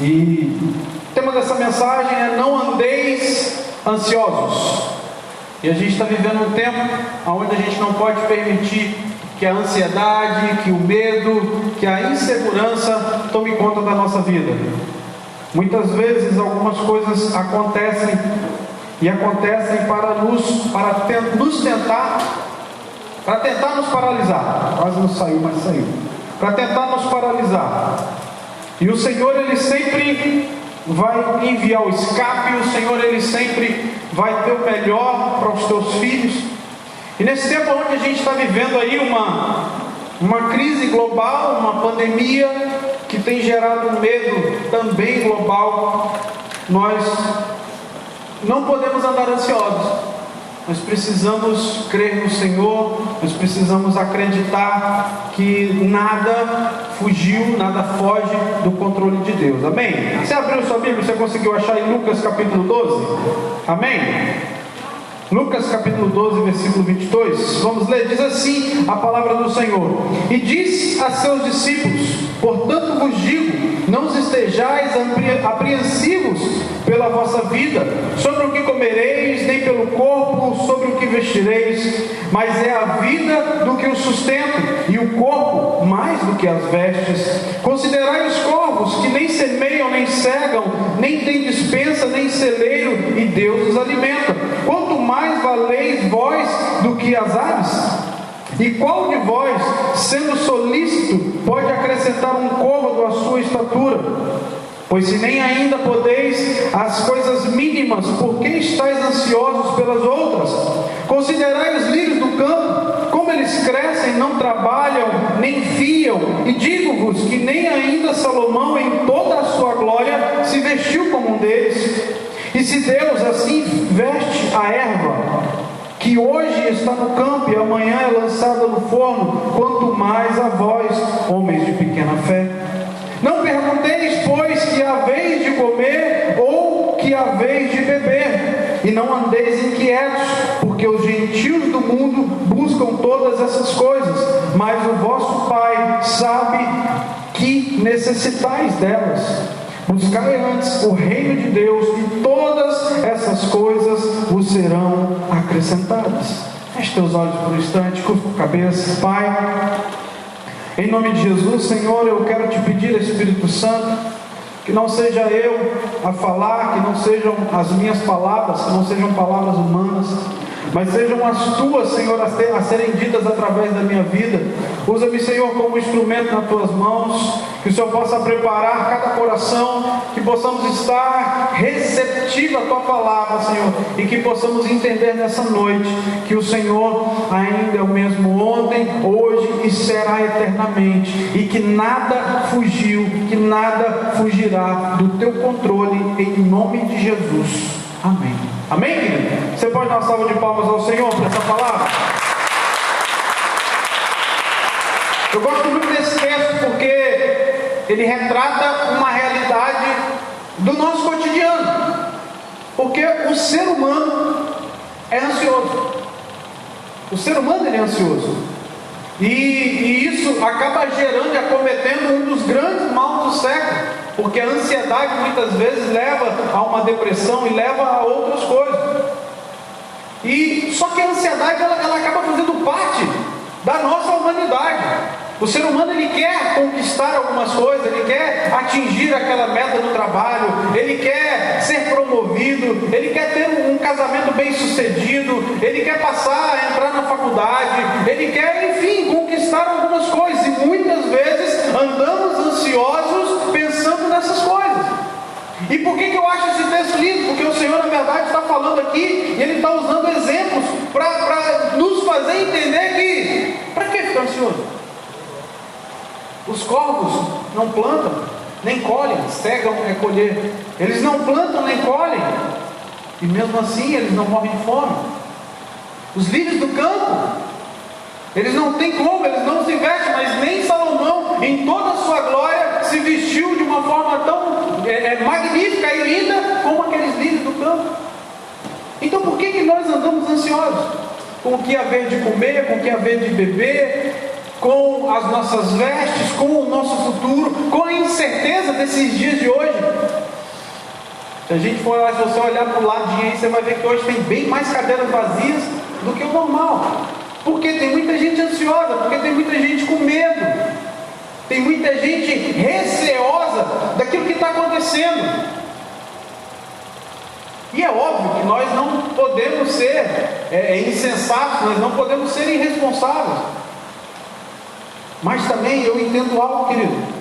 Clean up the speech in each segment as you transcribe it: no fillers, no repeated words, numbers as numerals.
E o tema dessa mensagem é: não andeis ansiosos. E a gente está vivendo um tempo onde a gente não pode permitir que a ansiedade, que o medo, que a insegurança tome conta da nossa vida. Muitas vezes algumas coisas acontecem para tentar nos paralisar. Quase não saiu, mas saiu. Para tentar nos paralisar. E o Senhor, Ele sempre vai enviar o escape. O Senhor, Ele sempre vai ter o melhor para os teus filhos. E nesse tempo onde a gente está vivendo aí uma crise global, uma pandemia que tem gerado um medo também global, nós não podemos andar ansiosos. Nós precisamos crer no Senhor, nós precisamos acreditar que nada fugiu, nada foge do controle de Deus. Amém? Você abriu sua Bíblia, você conseguiu achar em Lucas capítulo 12? Amém? Lucas capítulo 12, versículo 22, vamos ler, diz assim a palavra do Senhor: e disse a seus discípulos: portanto vos digo, não estejais apreensivos pela vossa vida, sobre o que comereis, nem pelo corpo, sobre o que vestireis, mas é a vida do que o sustenta, e o corpo mais do que as vestes. Considerai os corvos, que nem semeiam, nem cegam, nem têm despensa, nem celeiro, e Deus os alimenta. Quanto mais valeis vós do que as aves? E qual de vós, sendo solícito, pode acrescentar um côvado à sua estatura? Pois se nem ainda podeis as coisas mínimas, por que estáis ansiosos pelas outras? Considerai os lírios do campo, como eles crescem, não trabalham, nem fiam, e digo-vos que nem ainda Salomão, em toda a sua glória, se vestiu como um deles. E se Deus assim veste a erva, que hoje está no campo e amanhã é lançada no forno, quanto mais a vós, homens de pequena fé. Não pergunteis, pois, que haveis de comer ou que haveis de beber, e não andeis inquietos, porque os gentios do mundo buscam todas essas coisas, mas o vosso Pai sabe que necessitais delas. Buscai antes o reino de Deus, e todas essas coisas vos serão acrescentadas. Feche teus olhos por um instante, curva a cabeça. Pai, em nome de Jesus, Senhor, eu quero te pedir, Espírito Santo, que não seja eu a falar, que não sejam as minhas palavras, que não sejam palavras humanas, mas sejam as tuas, Senhor, a serem ditas através da minha vida. Usa-me, Senhor, como instrumento nas tuas mãos, que o Senhor possa preparar cada coração, que possamos estar receptivos à tua palavra, Senhor, e que possamos entender nessa noite que o Senhor ainda é o mesmo ontem, hoje e será eternamente, e que nada fugiu, que nada fugirá do teu controle, em nome de Jesus. Amém. Amém, querido? Você pode dar uma salva de palmas ao Senhor por essa palavra? Eu gosto muito desse texto porque ele retrata uma realidade do nosso cotidiano. Porque o ser humano é ansioso. O ser humano ele é ansioso. E isso acaba gerando e acometendo um dos grandes males do século. Porque a ansiedade muitas vezes leva a uma depressão e leva a outras coisas. E só que a ansiedade ela acaba fazendo parte da nossa humanidade. O ser humano ele quer conquistar algumas coisas, ele quer atingir aquela meta no trabalho, ele quer ser promovido, ele quer ter um casamento bem sucedido, ele quer entrar na faculdade, ele quer, enfim, conquistar algumas coisas. E muitas vezes andamos ansiosos pensando nessas coisas. E por que eu acho esse texto lindo? Porque o Senhor, na verdade, está falando aqui, e Ele está usando exemplos para nos fazer entender que, para que ficar ansioso? Os corvos não plantam, nem colhem, cegam é colher. Eles não plantam, nem colhem, e mesmo assim eles não morrem de fome. Os lírios do campo, eles não têm como, eles não se vestem, mas nem Salomão, em toda a sua glória, se vestiu de uma forma tão magnífica e linda como aqueles lírios do campo. Então por que nós andamos ansiosos? Com o que haver de comer, com o que haver de beber, com as nossas vestes, com o nosso futuro, com a incerteza certeza desses dias de hoje? Se a gente for lá, se você olhar para o ladinho aí, você vai ver que hoje tem bem mais cadeiras vazias do que o normal. Porque tem muita gente ansiosa, porque tem muita gente com medo, tem muita gente receosa daquilo que está acontecendo. E é óbvio que nós não podemos ser insensatos, nós não podemos ser irresponsáveis. Mas também eu entendo algo, querido.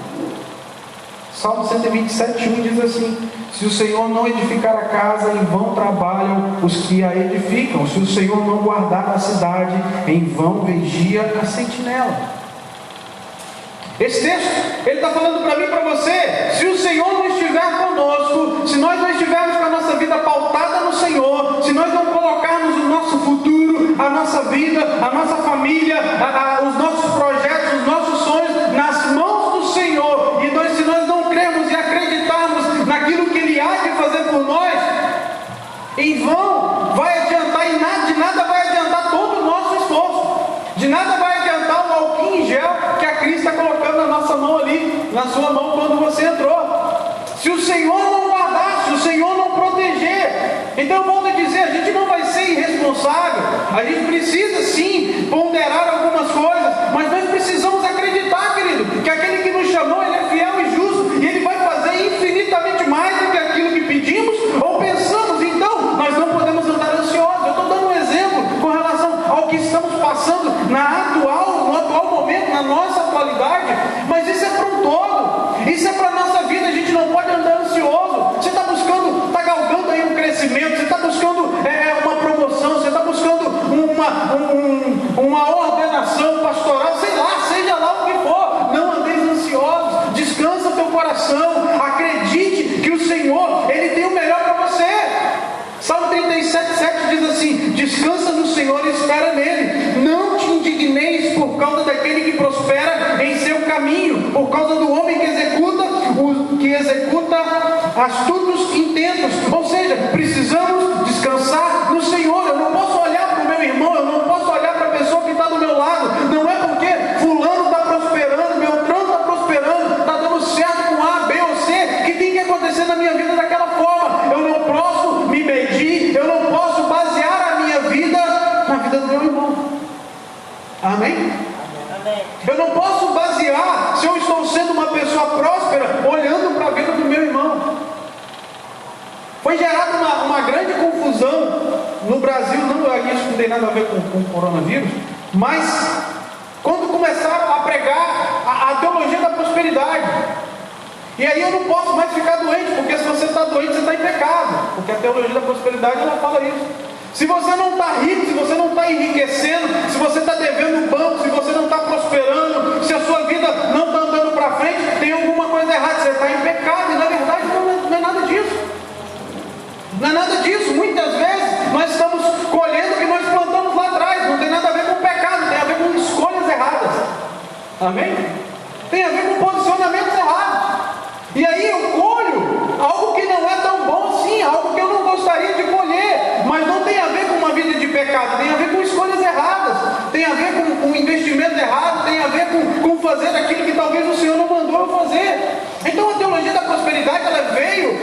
Salmo 127:1 diz assim: se o Senhor não edificar a casa, em vão trabalham os que a edificam. Se o Senhor não guardar a cidade, em vão vigia a sentinela. Esse texto, ele está falando para mim e para você: se o Senhor não estiver conosco, se nós não estivermos com a nossa vida pautada no Senhor, se nós não colocarmos o nosso futuro, a nossa vida, a nossa família, os nossos projetos, os nossos sonhos nas mãos do Senhor, e se nós não crermos e acreditarmos naquilo que Ele há de fazer por nós, em vão vai adiantar, e de nada vai adiantar todo o nosso esforço, de nada vai adiantar o álcool em gel que a Cris está colocando na nossa mão ali, na sua mão quando você entrou. Se o Senhor não guardar, se o Senhor não proteger, então eu volto a dizer, a gente não vai ser irresponsável, a gente precisa sim ponderar algumas coisas, mas nós precisamos acreditar, querido, que aquele que nos chamou, Ele é fiel e justo, e Ele vai fazer infinitamente mais do que aquilo que pedimos ou pensamos. Então, nós não podemos andar ansiosos. Eu estou dando um exemplo com relação ao que estamos passando no atual momento, na nossa atualidade, mas isso é para um todo, isso é para a nossa vida. A gente não pode andar ansioso. Você está buscando, está galgando aí um crescimento, você está buscando uma promoção, você está buscando uma ordenação pastoral, sei lá, seja lá o que for, não andeis ansiosos, descansa o teu coração, acredite que o Senhor, Ele tem o melhor para você. Salmo 37:7 diz assim: descansa no Senhor e espera nele, não te indigneis por causa daquele que prospera em seu caminho, por causa do homem que executa astutos intentos. Ou seja, precisamos descansar no Senhor. Eu não posso olhar para o meu irmão, eu não posso olhar para a pessoa que está do meu lado, não é porque fulano está prosperando, Beltrano está prosperando, está dando certo com A, B ou C, que tem que acontecer na minha vida daquela forma. Eu não posso me medir, eu não posso basear a minha vida na vida do meu irmão. Amém? Eu não posso basear se eu estou sendo uma pessoa próspera olhando para a vida do meu irmão. Foi gerada uma grande confusão no Brasil, isso não tem nada a ver com o coronavírus, mas quando começaram a pregar a teologia da prosperidade. E aí eu não posso mais ficar doente, porque se você está doente, você está em pecado, porque a teologia da prosperidade, ela fala isso. Se você não está rico, se você não está enriquecendo, se você está devendo no banco, se você não está prosperando, se a sua vida não está andando para frente, tem alguma coisa errada, você está em pecado. E na verdade não é nada disso. Não é nada disso. Muitas vezes nós estamos colhendo o que nós plantamos lá atrás. Não tem nada a ver com pecado, tem a ver com escolhas erradas. Amém? Tem a ver com posicionamentos errados. E aí eu colho algo que não é tão bom assim, algo que eu não gostaria de colher, mas não tem a ver com uma vida de pecado, tem a ver com escolhas erradas, tem a ver com investimento errado, tem a ver com fazer aquilo que talvez o Senhor não mandou eu fazer. Então a teologia da prosperidade, ela veio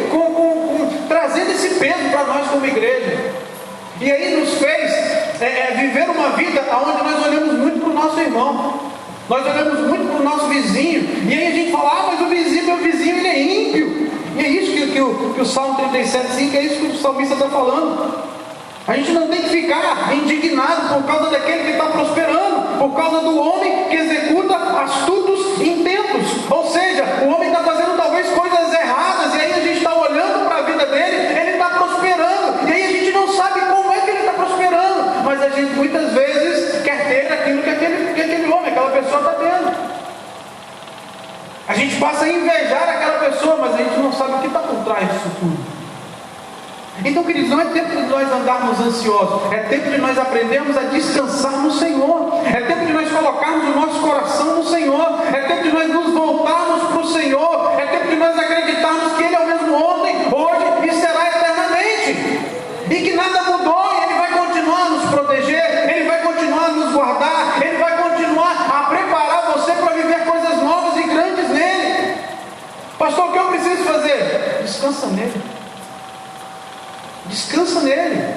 trazendo esse peso para nós como igreja, e aí nos fez viver uma vida onde nós olhamos muito para o nosso irmão. Nós olhamos muito para o nosso vizinho, e aí a gente fala, mas o vizinho, meu vizinho, ele é ímpio. E é isso que o Salmo 37:5, é isso que o salmista está falando. A gente não tem que ficar indignado por causa daquele que está prosperando, por causa do homem que executa astutos intentos. Ou seja, o homem está fazendo talvez coisas erradas, e aí a gente está olhando para a vida dele, ele está prosperando, e aí a gente não sabe como é que ele está prosperando, mas a gente muitas vezes quer ter aquilo que aquele homem, aquela pessoa está tendo. A gente passa a invejar aquela pessoa, mas a gente não sabe o que está por trás disso tudo. Então, queridos, não é tempo de nós andarmos ansiosos, é tempo de nós aprendermos a descansar no Senhor, é tempo de nós colocarmos o nosso coração no Senhor, é tempo de nós nos voltarmos para o Senhor, é tempo de nós acreditarmos que Ele é o mesmo ontem, hoje e será eternamente, e que nada mudou, e Ele vai continuar a nos proteger, Ele vai continuar a nos guardar, Ele vai continuar a preparar você para viver coisas novas e grandes nele. Pastor, o que eu preciso fazer? Descansa nele. Descansa nele.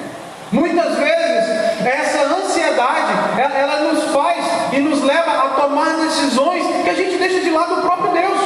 Muitas vezes essa ansiedade, ela nos faz e nos leva a tomar decisões que a gente deixa de lado o próprio Deus.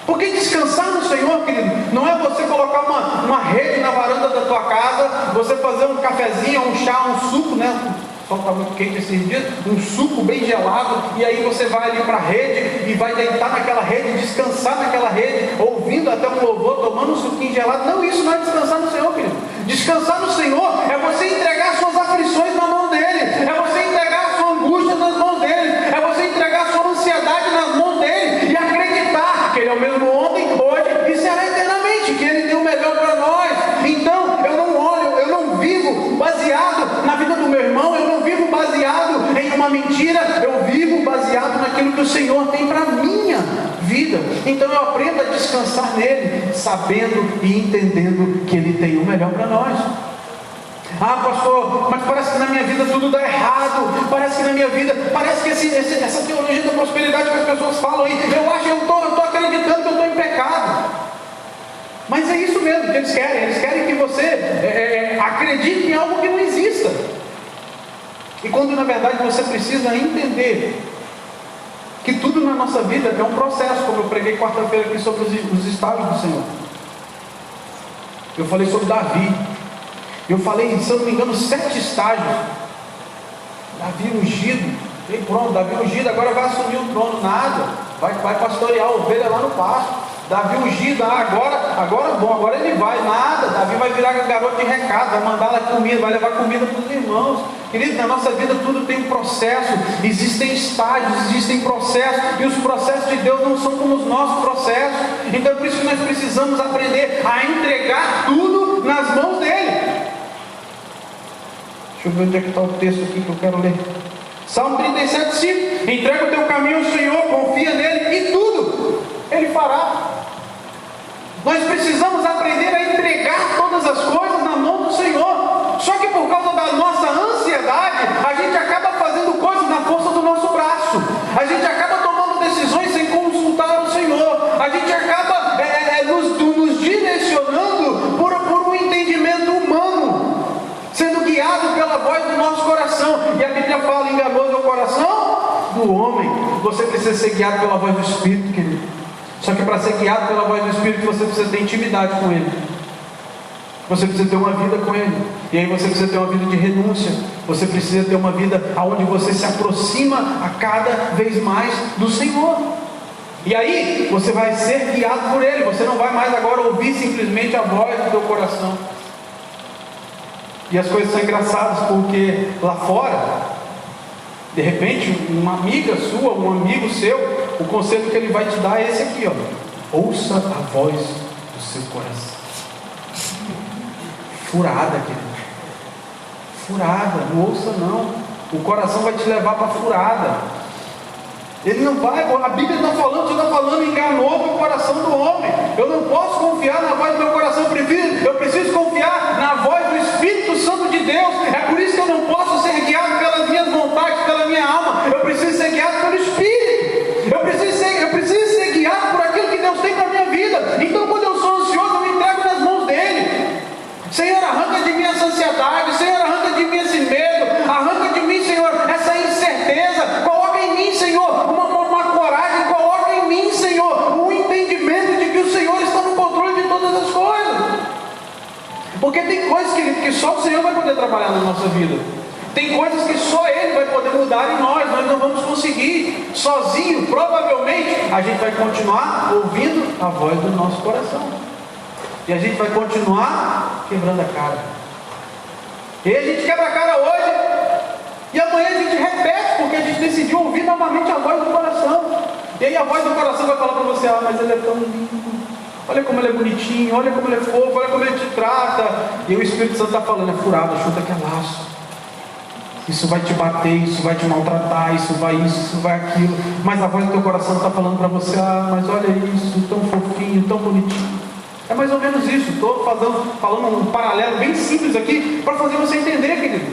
Porque descansar no Senhor, querido, não é você colocar uma rede na varanda da tua casa, você fazer um cafezinho, um chá, um suco, né? Só está muito quente esses dias, um suco bem gelado, e aí você vai ali para a rede e vai deitar naquela rede, descansar naquela rede, ouvindo até um louvor, tomando um suquinho gelado. Não, isso não é descansar no Senhor, querido. Descansar no Senhor é você entregar suas aflições na mão dele, é você entregar a sua angústia nas mãos dele, é você entregar a sua ansiedade nas mãos dele e acreditar que ele é o mesmo ontem, hoje e será eternamente, que ele tem o melhor para nós. Então eu não vivo baseado na vida do meu irmão, eu não vivo baseado em uma mentira, eu vivo baseado naquilo que o Senhor tem para a minha vida. Então eu aprendo a descansar nele, sabendo e entendendo que ele tem o melhor para nós. Ah, pastor, mas parece que na minha vida tudo dá errado, parece que na minha vida, parece que essa teologia da prosperidade que as pessoas falam aí, eu acho que eu estou acreditando que eu estou em pecado. Mas é isso mesmo que eles querem que você acredite em algo que não exista. E quando na verdade você precisa entender que tudo na nossa vida é um processo, como eu preguei quarta-feira aqui sobre os estágios do Senhor. Eu falei sobre Davi. Eu falei, se eu não me engano, 7 estágios. Davi ungido. E pronto, Davi ungido, agora vai assumir o trono. Nada. Vai pastorear a ovelha lá no pasto. Davi ungido, agora ele vai. Nada. Davi vai virar garoto de recado, vai mandar lá comida, vai levar comida para os irmãos. Querido, na nossa vida tudo tem um processo. Existem estágios, existem processos. E os processos de Deus não são como os nossos processos. Então é por isso que nós precisamos aprender a entregar tudo nas mãos dele. Deixa eu ver onde é que está o texto aqui que eu quero ler. Salmo 37:5. Entrega o teu caminho ao Senhor, confia nele e tudo ele fará. Nós precisamos aprender a entregar todas as coisas na mão do Senhor. Só que por causa da nossa ansiedade, a gente acaba fazendo coisas na força do nosso braço. A gente acaba tomando decisões sem consultar o Senhor. A gente acaba nos direcionando por um entendimento humano, sendo guiado pela voz do nosso coração. E a Bíblia fala: enganoso é o coração do homem. Você precisa ser guiado pela voz do Espírito, querido. Só que para ser guiado pela voz do Espírito, você precisa ter intimidade com Ele. Você precisa ter uma vida com Ele. E aí você precisa ter uma vida de renúncia. Você precisa ter uma vida onde você se aproxima a cada vez mais do Senhor. E aí você vai ser guiado por Ele. Você não vai mais agora ouvir simplesmente a voz do teu coração. E as coisas são engraçadas, porque lá fora, de repente, uma amiga sua, um amigo seu, o conselho que ele vai te dar é esse aqui, ó: ouça a voz do seu coração. Furada, querido. Furada, não ouça não. O coração vai te levar para furada. Ele não vai, a Bíblia está falando, você está falando, enganoso o coração do homem. Eu não posso confiar na voz do meu coração, eu preciso confiar na voz do Espírito Santo de Deus. É por isso que eu não posso ser guiado pelas minhas vontades, pela minha alma. Eu preciso ser guiado pelo Espírito. Eu preciso ser guiado por aquilo que Deus tem para a minha vida. Então, quando eu sou ansioso, eu me entrego nas mãos dele. Senhor, arranca de mim essa ansiedade. Senhor, arranca de mim esse medo. Arranca de mim, Senhor, essa incerteza. Coloca em mim, Senhor, uma coragem. Coloca em mim, Senhor, um entendimento de que o Senhor está no controle de todas as coisas. Porque tem coisas que só o Senhor vai poder trabalhar na nossa vida. Tem coisas que só Ele vai poder mudar em nós não vamos conseguir. Sozinho, provavelmente, a gente vai continuar ouvindo a voz do nosso coração. E a gente vai continuar quebrando a cara. E a gente quebra a cara hoje, e amanhã a gente repete, porque a gente decidiu ouvir novamente a voz do coração. E aí a voz do coração vai falar para você: ah, mas ele é tão lindo. Olha como ele é bonitinho, olha como ele é fofo, olha como ele te trata. E o Espírito Santo está falando: é furado, chuta que é laço. Isso vai te bater, isso vai te maltratar, isso vai aquilo. Mas a voz do teu coração está falando para você: ah, mas olha isso, tão fofinho, tão bonitinho. É mais ou menos isso. Estou falando um paralelo bem simples aqui, para fazer você entender, querido.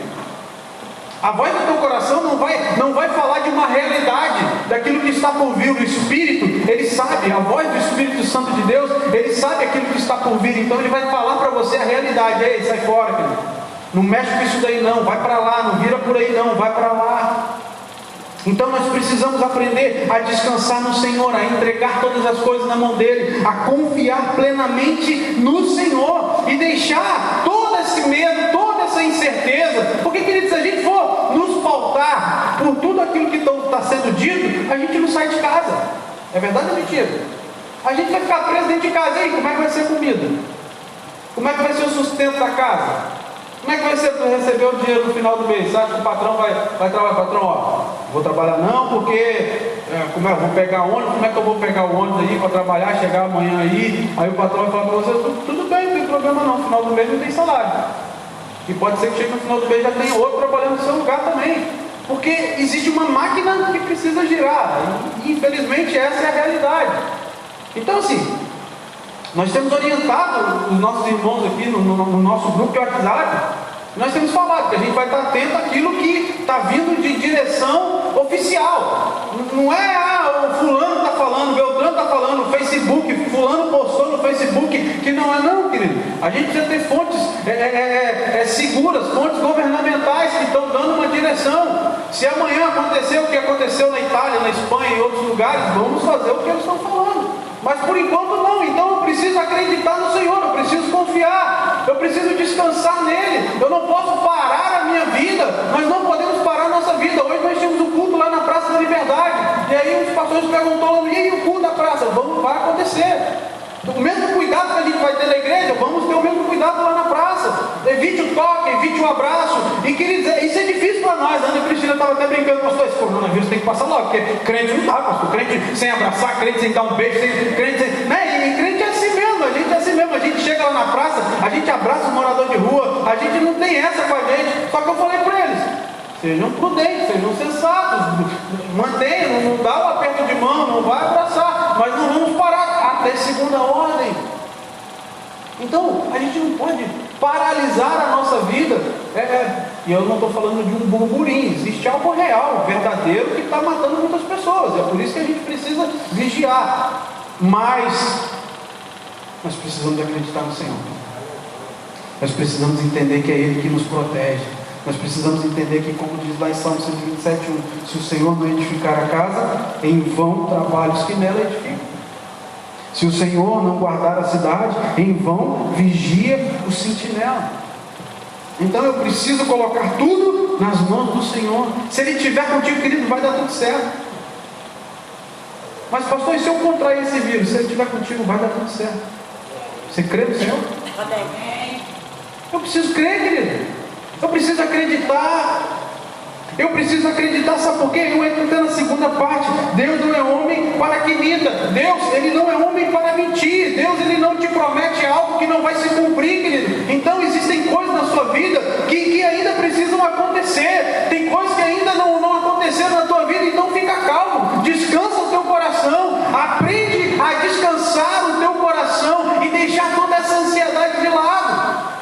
A voz do teu coração não vai falar de uma realidade, daquilo que está por vir. O Espírito, ele sabe, a voz do Espírito Santo de Deus, ele sabe aquilo que está por vir. Então ele vai falar para você a realidade. Ei, sai fora, querido. Não mexe com isso daí não, vai para lá, não vira por aí não, vai para lá. Então nós precisamos aprender a descansar no Senhor, a entregar todas as coisas na mão dele, a confiar plenamente no Senhor e deixar todo esse medo, toda essa incerteza. Porque, queridos, se a gente for nos pautar por tudo aquilo que está sendo dito, a gente não sai de casa. É verdade ou mentira? A gente vai ficar preso dentro de casa. E aí, como é que vai ser a comida? Como é que vai ser o sustento da casa? Como é que vai ser para receber o dinheiro no final do mês? Você acha que o patrão vai trabalhar? Patrão, ó, vou trabalhar não, porque como é, vou pegar ônibus, como é que eu vou pegar o ônibus aí para trabalhar, chegar amanhã aí o patrão vai falar para você, tudo bem, não tem problema não, no final do mês não tem salário. E pode ser que chegue no final do mês já tenha outro trabalhando no seu lugar também. Porque existe uma máquina que precisa girar. E infelizmente essa é a realidade. Então assim, nós temos orientado os nossos irmãos aqui no nosso grupo de WhatsApp. Nós temos falado que a gente vai estar atento àquilo que está vindo de direção oficial. Não é o fulano está falando, o Beltrano está falando, o Facebook, fulano postou no Facebook, que não é não, querido. A gente precisa ter fontes seguras, fontes governamentais que estão dando uma direção. Se amanhã acontecer o que aconteceu na Itália, na Espanha e em outros lugares, vamos fazer o que eles estão falando. Mas por enquanto não. Então eu preciso acreditar no Senhor, eu preciso confiar, eu preciso descansar nele. Eu não posso parar a minha vida, nós não podemos parar a nossa vida. Hoje nós tínhamos um culto lá na Praça da Liberdade, e aí os pastores perguntaram, e aí o culto da praça? Vai acontecer. O mesmo cuidado que a gente vai ter na igreja, vamos ter o mesmo cuidado lá na praça. Evite o toque, evite o abraço. E queridos, isso é difícil para nós. A Ana Cristina estava até brincando, pastor, esse coronavírus tem que passar logo, porque crente não dá, pastor. Crente sem abraçar, crente sem dar um beijo, crente sem... Né? E crente é assim mesmo, a gente é assim mesmo. A gente chega lá na praça, a gente abraça o morador de rua, a gente não tem essa com a gente. Só que eu falei para eles, sejam prudentes, sejam sensatos, mantenham, não dá um aperto de mão, não vai abraçar, mas não vamos parar até segunda ordem. Então, a gente não pode paralisar a nossa vida. E eu não estou falando de um burburinho, existe algo real, verdadeiro, que está matando muitas pessoas. É por isso que a gente precisa vigiar. Mas nós precisamos acreditar no Senhor. Nós precisamos entender que é Ele que nos protege. Nós precisamos entender que, como diz lá em Salmo 127:1, se o Senhor não edificar a casa, em vão trabalhos que nela edificam. Se o Senhor não guardar a cidade, em vão vigia o sentinela. Então eu preciso colocar tudo nas mãos do Senhor. Se Ele estiver contigo, querido, vai dar tudo certo. Mas pastor, e se eu contrair esse vírus? Se Ele estiver contigo, vai dar tudo certo. Você crê no Senhor? Eu preciso crer, querido. Eu preciso acreditar. Eu preciso acreditar, sabe por quê? Eu entro na segunda parte. Deus não é homem para que minta. Deus, Ele não é homem para mentir. Deus, Ele não te promete algo que não vai se cumprir, querido. Então existem coisas na sua vida que ainda precisam acontecer. Tem coisas que ainda não aconteceram na tua vida. Então fica calmo, descansa o teu coração. Aprende a descansar o teu coração e deixar toda essa ansiedade de lado.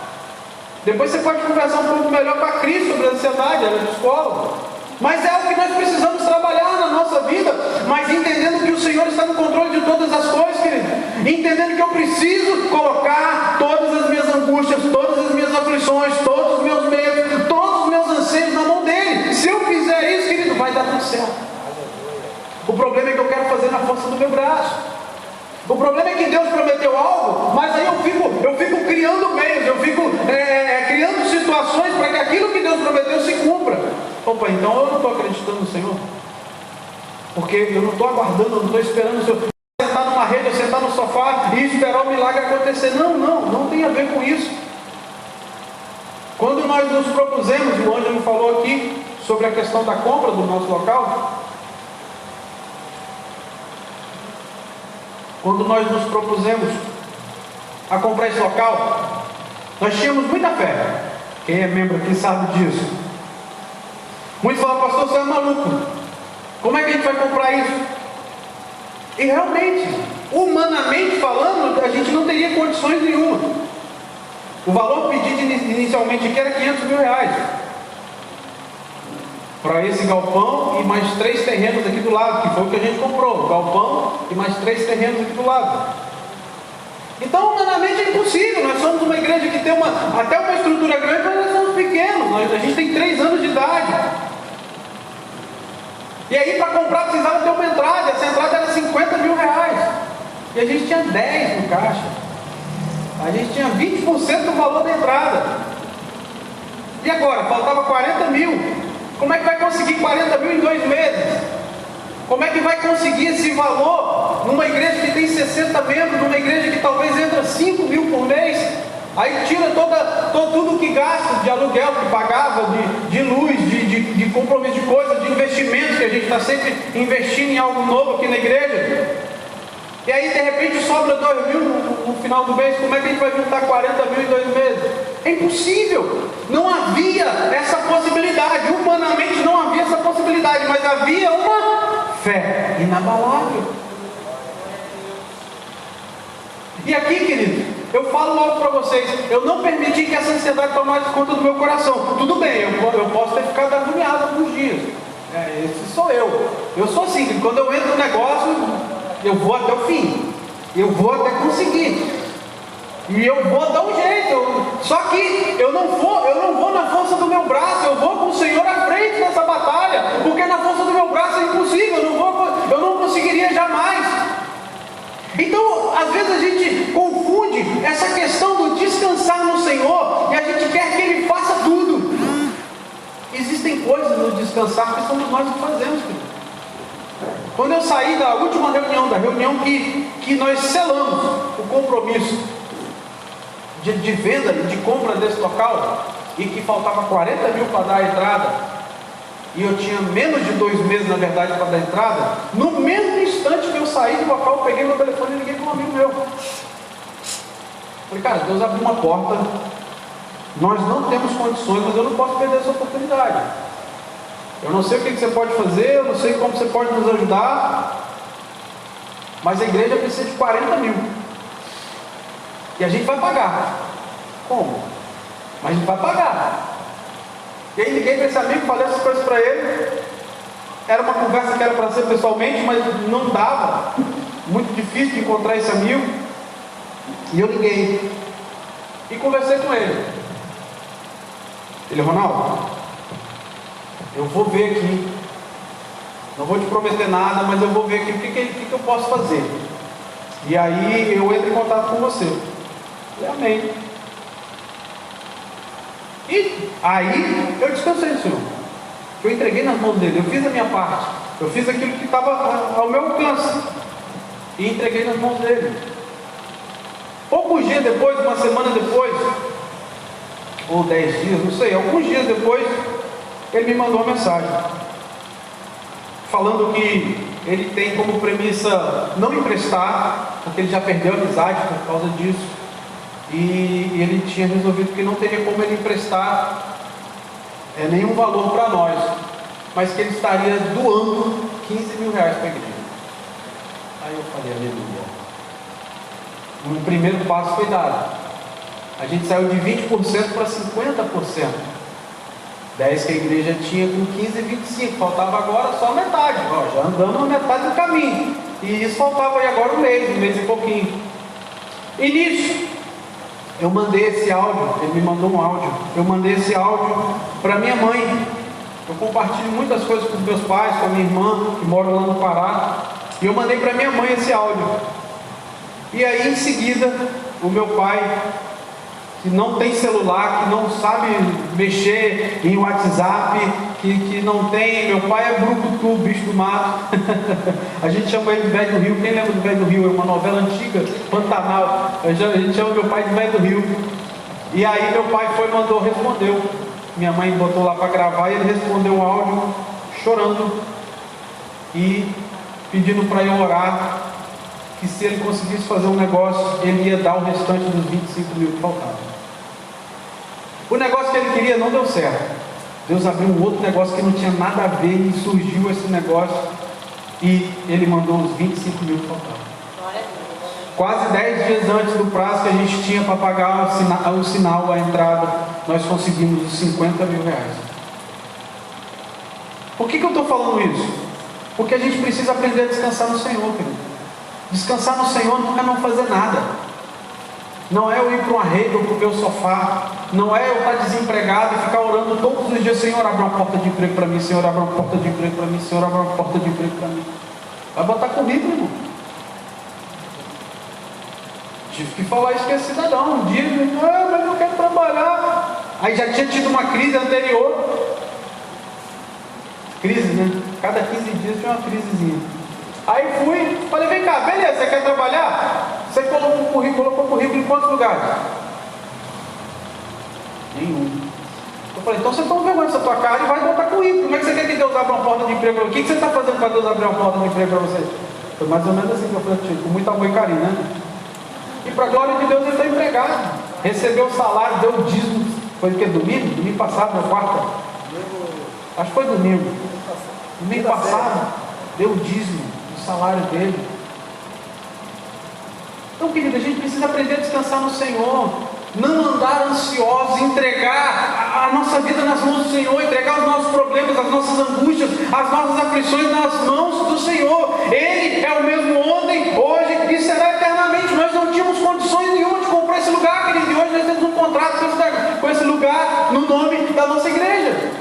Depois você pode conversar um pouco melhor com a Cris sobre a ansiedade, ela é psicóloga. Mas é algo que nós precisamos trabalhar na nossa vida, mas entendendo que o Senhor está no controle de todas as coisas, querido. Entendendo que eu preciso colocar todas as minhas angústias, todas as minhas aflições, todos os meus medos, todos os meus anseios na mão dele. Se eu fizer isso, querido, vai dar tudo certo. O problema é que eu quero fazer na força do meu braço. O problema é que Deus prometeu algo, mas aí eu fico criando meios, eu fico criando situações para que aquilo que Deus prometeu se cumpra. Opa, então eu não estou acreditando no Senhor, porque eu não estou aguardando, eu não estou esperando o Senhor sentar numa rede, ou sentar no sofá e esperar o milagre acontecer. Não tem a ver com isso. Quando nós nos propusemos, o Ângelo falou aqui sobre a questão da compra do nosso local. Quando nós nos propusemos a comprar esse local, nós tínhamos muita fé. Quem é membro aqui sabe disso. Muitos falam, pastor, você é maluco. Como é que a gente vai comprar isso? E realmente, humanamente falando, a gente não teria condições nenhuma. O valor pedido inicialmente aqui era R$500 mil. para esse galpão e mais 3 terrenos aqui do lado, que foi o que a gente comprou, o galpão e mais 3 terrenos aqui do lado. Então, humanamente é impossível. Nós somos uma igreja que tem até uma estrutura grande, mas nós somos pequenos. A gente tem 3 anos de idade. E aí, para comprar, precisava ter uma entrada. Essa entrada era 50 mil reais. E a gente tinha 10 no caixa. A gente tinha 20% do valor da entrada. E agora? Faltava 40 mil. Como é que vai conseguir 40 mil em 2 meses? Como é que vai conseguir esse valor numa igreja que tem 60 membros, numa igreja que talvez entra 5 mil por mês? Aí tira tudo que gasta de aluguel que pagava, de luz, de compromisso de coisas, de investimentos, que a gente está sempre investindo em algo novo aqui na igreja. E aí de repente sobra 2 mil no final do mês. Como é que a gente vai juntar 40 mil em 2 meses? É impossível. Não havia essa possibilidade. Humanamente não havia essa possibilidade, mas havia uma fé inabalável. E aqui, querido, eu falo logo para vocês, eu não permiti que essa ansiedade tomasse conta do meu coração. Tudo bem, eu posso ter ficado agoniado alguns dias. Esse sou eu. Eu sou assim, quando eu entro no negócio, eu vou até o fim. Eu vou até conseguir. E eu vou dar um jeito. Só que eu não vou na força do meu braço, eu vou com o Senhor à frente dessa batalha, porque na força do meu braço é impossível, eu não conseguiria jamais. Então, às vezes a gente confunde essa questão do descansar no Senhor e a gente quer que Ele faça tudo. Existem coisas no descansar que somos nós que fazemos, filho. Quando eu saí da última reunião, da reunião que nós selamos o compromisso de venda, de compra desse local, e que faltava 40 mil para dar a entrada, e eu tinha menos de 2 meses, na verdade, para dar a entrada, no mesmo instante que eu saí do local, eu peguei meu telefone e liguei para um amigo meu. Falei, cara, Deus abriu uma porta, nós não temos condições, mas eu não posso perder essa oportunidade. Eu não sei o que você pode fazer, eu não sei como você pode nos ajudar, mas a igreja precisa de 40 mil. E a gente vai pagar. Como? Mas a gente vai pagar. E aí liguei para esse amigo, falei essas coisas para ele. Era uma conversa que era para ser pessoalmente, mas não dava. Muito difícil de encontrar esse amigo. E eu liguei. E conversei com ele. Ele, Ronaldo, eu vou ver aqui. Não vou te prometer nada, mas eu vou ver aqui o que eu posso fazer. E aí eu entro em contato com você. Eu falei, amém. E aí eu descansei do Senhor. Eu entreguei nas mãos dele, eu fiz a minha parte. Eu fiz aquilo que estava ao meu alcance. E entreguei nas mãos dele. Poucos dias depois, uma semana depois, ou 10 dias, não sei, alguns dias depois, ele me mandou uma mensagem. Falando que ele tem como premissa não emprestar, porque ele já perdeu a amizade por causa disso. E ele tinha resolvido que não teria como ele emprestar nenhum valor para nós, mas que ele estaria doando 15 mil reais para a igreja. Aí eu falei, aleluia. O primeiro passo foi dado. A gente saiu de 20% para 50%. 10 que a igreja tinha, com 15 e 25. Faltava agora só a metade. Já andamos na metade do caminho. E isso faltava aí agora um mês e pouquinho. E nisso, eu mandei esse áudio, ele me mandou um áudio, eu mandei esse áudio para minha mãe. Eu compartilho muitas coisas com os meus pais, com a minha irmã, que moram lá no Pará, e eu mandei para minha mãe esse áudio. E aí em seguida, o meu pai, que não tem celular, que não sabe mexer em WhatsApp, que não tem, meu pai é brucutu, bicho do mato. A gente chama ele de Velho do Rio. Quem lembra do Velho do Rio? É uma novela antiga, Pantanal. A gente chama meu pai de Velho do Rio. E aí meu pai respondeu. Minha mãe botou lá para gravar e ele respondeu um áudio chorando e pedindo para eu orar, que se ele conseguisse fazer um negócio, ele ia dar o restante dos 25 mil que faltavam. O negócio que ele queria não deu certo. Deus abriu um outro negócio que não tinha nada a ver e surgiu esse negócio e ele mandou os 25 mil que faltavam. Quase 10 dias antes do prazo que a gente tinha para pagar o sinal, a entrada, nós conseguimos os 50 mil reais. Por que eu estou falando isso? Porque a gente precisa aprender a descansar no Senhor, querido. Descansar no Senhor não é não fazer nada. Não é eu ir para um arredo ou para o meu sofá. Não é eu estar desempregado e ficar orando todos os dias: Senhor, abre uma porta de emprego para mim, Senhor, abre uma porta de emprego para mim, Senhor, abre uma porta de emprego para mim. Vai botar comigo, irmão. Tive que falar isso com esse cidadão. Um dia ele disse: mas eu não quero trabalhar. Aí já tinha tido uma crise anterior. Crise, né? Cada 15 dias tinha uma crisezinha. Aí fui, falei: vem cá, beleza, você quer trabalhar? Você colocou o currículo em quantos lugares? Nenhum. Eu falei: então você toma vergonha dessa tua cara e vai botar currículo. Como é que você quer que Deus abra uma porta de emprego? O que você está fazendo para Deus abrir uma porta de emprego para você? Foi mais ou menos assim que eu falei, com muito amor e carinho, né? E para a glória de Deus ele está empregado. Recebeu o salário, deu o dízimo. Foi o que? Domingo? Domingo passado, na quarta? Acho que foi domingo. Domingo passado, deu o dízimo do salário dele. Então, querido, a gente precisa aprender a descansar no Senhor. Não andar ansiosos, entregar a nossa vida nas mãos do Senhor, entregar os nossos problemas, as nossas angústias, as nossas aflições nas mãos do Senhor. Ele é o mesmo ontem, hoje e será eternamente. Nós não tínhamos condições nenhuma de comprar esse lugar, querido, e hoje nós temos um contrato com esse lugar no nome da nossa igreja.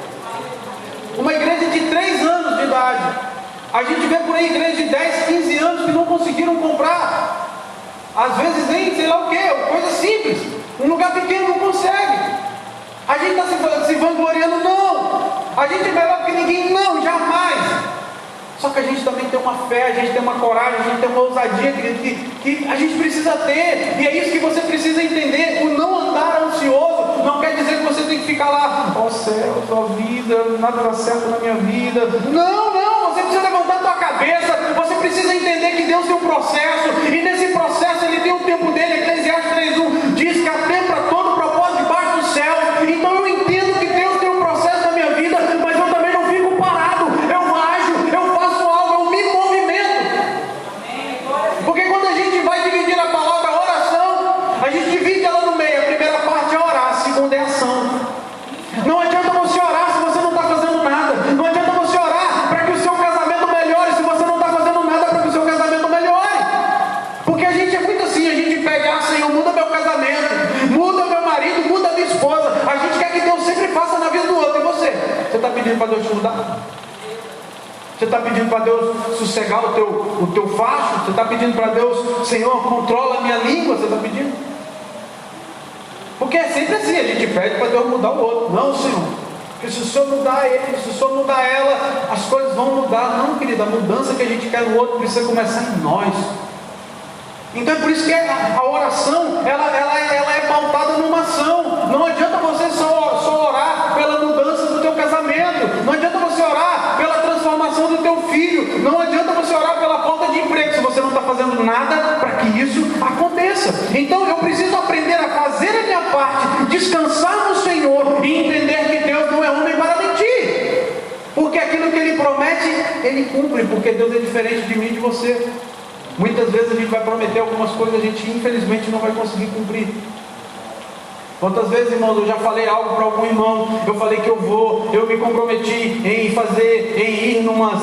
Uma igreja de 3 anos de idade. A gente vê por aí igrejas de 10, 15 anos que não conseguiram comprar. Às vezes nem sei lá o que, coisa simples. Um lugar pequeno não consegue. A gente está se vangloriando, não. A gente é melhor que ninguém, não, jamais. Só que a gente também tem uma fé, a gente tem uma coragem, a gente tem uma ousadia, querido, que a gente precisa ter. E é isso que você precisa entender. O não andar ansioso não quer dizer que você tem que ficar lá: ó céu, ó vida, nada dá certo na minha vida. Não, não, você precisa levantar a tua cabeça. Você precisa entender que Deus tem um processo, e nesse processo Ele tem o tempo dele. Eclesiastes 3:1 diz que há tempo para todo propósito debaixo do céu. Então eu entendo que Deus tem um processo na minha vida, mas eu também não fico parado. Eu ajo, eu faço algo, eu me movimento. Porque quando a gente vai dividir a palavra oração, a gente divide ela no meio. A primeira parte é orar, a segunda é ação. Não adianta você orar se você não está fazendo nada. Não adianta você orar para que o seu casamento melhore se você não está fazendo nada para que o seu casamento melhore. Porque a gente é muito assim, a gente pede: Senhor, muda meu casamento, muda meu marido, muda minha esposa. A gente quer que Deus sempre faça na vida do outro. E você? Você está pedindo para Deus te mudar? Você está pedindo para Deus sossegar o teu facho? Você está pedindo para Deus: Senhor, controla a minha língua? Você está pedindo? Porque é sempre assim, a gente pede para Deus mudar o outro. Não, Senhor, porque se o Senhor mudar ele, se o Senhor mudar ela, as coisas vão mudar. Não, querida, a mudança que a gente quer no outro precisa começar em nós. Então é por isso que a oração, ela é pautada numa ação. Não adianta você só orar pela mudança do teu casamento. Não adianta você orar pela transformação do teu filho. Não adianta você orar pela falta de emprego se você não está fazendo nada para que isso aconteça. Então eu preciso aprender a fazer a minha parte, descansar no Senhor e entender que Deus não é homem para mentir. Porque aquilo que Ele promete, Ele cumpre. Porque Deus é diferente de mim e de você. Muitas vezes a gente vai prometer algumas coisas, a gente infelizmente não vai conseguir cumprir. Quantas vezes, irmãos, eu já falei algo para algum irmão, eu falei que eu me comprometi em ir numa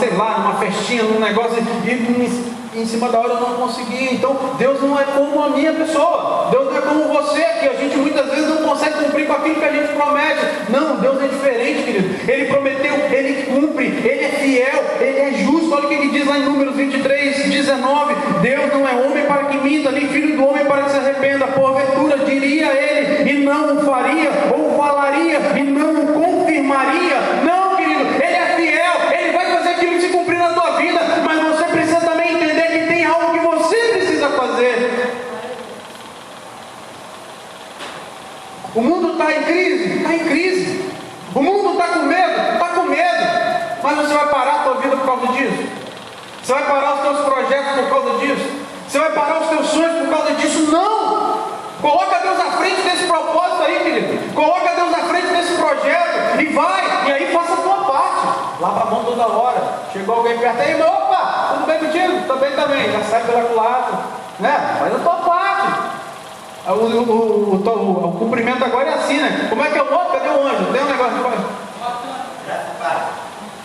festinha, num negócio, e em cima da hora eu não consegui. Então, Deus não é como a minha pessoa, Deus não é como você, que a gente muitas vezes não consegue cumprir com aquilo que a gente promete. Não, Deus é diferente, querido. Ele prometeu, Ele cumpre, Ele é fiel, Ele é justo. Olha o que Ele diz lá em Números 23:19: Deus não é homem para que minta, nem filho do homem para que se arrependa. Porventura diria Ele e não o faria, ou falaria e não o confirmaria? Não, querido, Ele é fiel, Ele vai fazer aquilo se cumprir na tua vida, mas você precisa também entender que tem algo que você precisa fazer. O mundo está em crise? Está em crise. O mundo está com medo? Está com medo. Mas você vai parar a tua vida por causa disso? Você vai parar os teus projetos por causa disso? Você vai parar os teus sonhos por causa disso? Não! Coloca Deus à frente desse propósito aí, querido. Coloca Deus à frente desse projeto e vai, e aí faça a tua parte. Lava a mão toda hora. Chegou alguém perto aí, opa, tudo bem contigo? Também. Já sai pela culatra, né? Faz a tua parte. O cumprimento agora é assim, né? Como é que é o outro? Cadê o anjo? Tem um negócio de...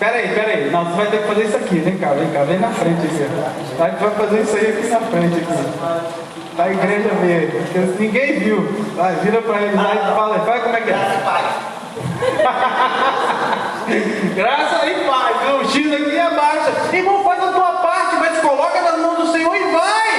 Peraí. Não, você vai ter que fazer isso aqui. Vem cá, vem na frente aqui. Aí tu vai fazer isso aí aqui na frente aqui. Da igreja ver, porque ninguém viu. Vai, vira para ele lá e fala como é que é. Graça e paz. Não, o X aqui é baixa. Irmão, faz a tua parte, mas coloca nas mãos do Senhor e vai.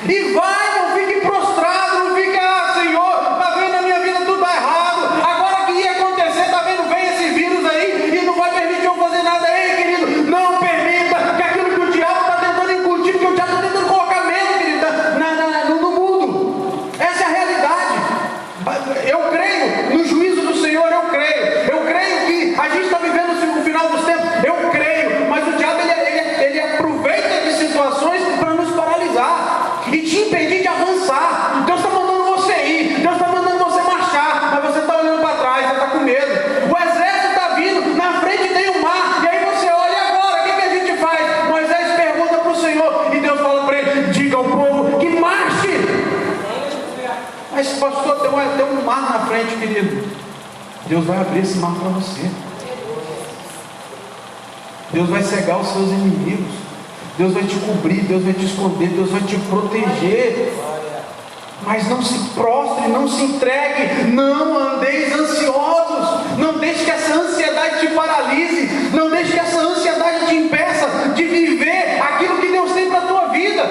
E vai, não fique prostrado, não fique, Senhor, tá vendo a minha vida tudo tá errado. Agora que ia acontecer, tá vendo, vem esse vírus aí e não vai permitir eu fazer nada. Ei, querido, não permita que aquilo que o diabo está tentando incutir, porque o diabo está tentando colocar medo, querido, no mundo. Essa é a realidade. Eu creio no juízo do Senhor, eu creio que a gente está vivendo o final dos tempos, eu creio, mas o diabo ele aproveita de situações para nos paralisar e te impedir de avançar. Deus está mandando você ir, Deus está mandando você marchar, mas você está olhando para trás, você está com medo. O exército está vindo, na frente tem o mar, e aí você olha, e agora, o que a gente faz? Moisés pergunta para o Senhor, e Deus fala para ele, diga ao povo que marche. Mas pastor, tem um mar na frente, querido. Deus vai abrir esse mar para você. Deus vai cegar os seus inimigos. Deus vai te cobrir, Deus vai te esconder, Deus vai te proteger. Mas não se prostre, não se entregue, não andeis ansiosos. Não deixe que essa ansiedade te paralise. Não deixe que essa ansiedade te impeça de viver aquilo que Deus tem para a tua vida.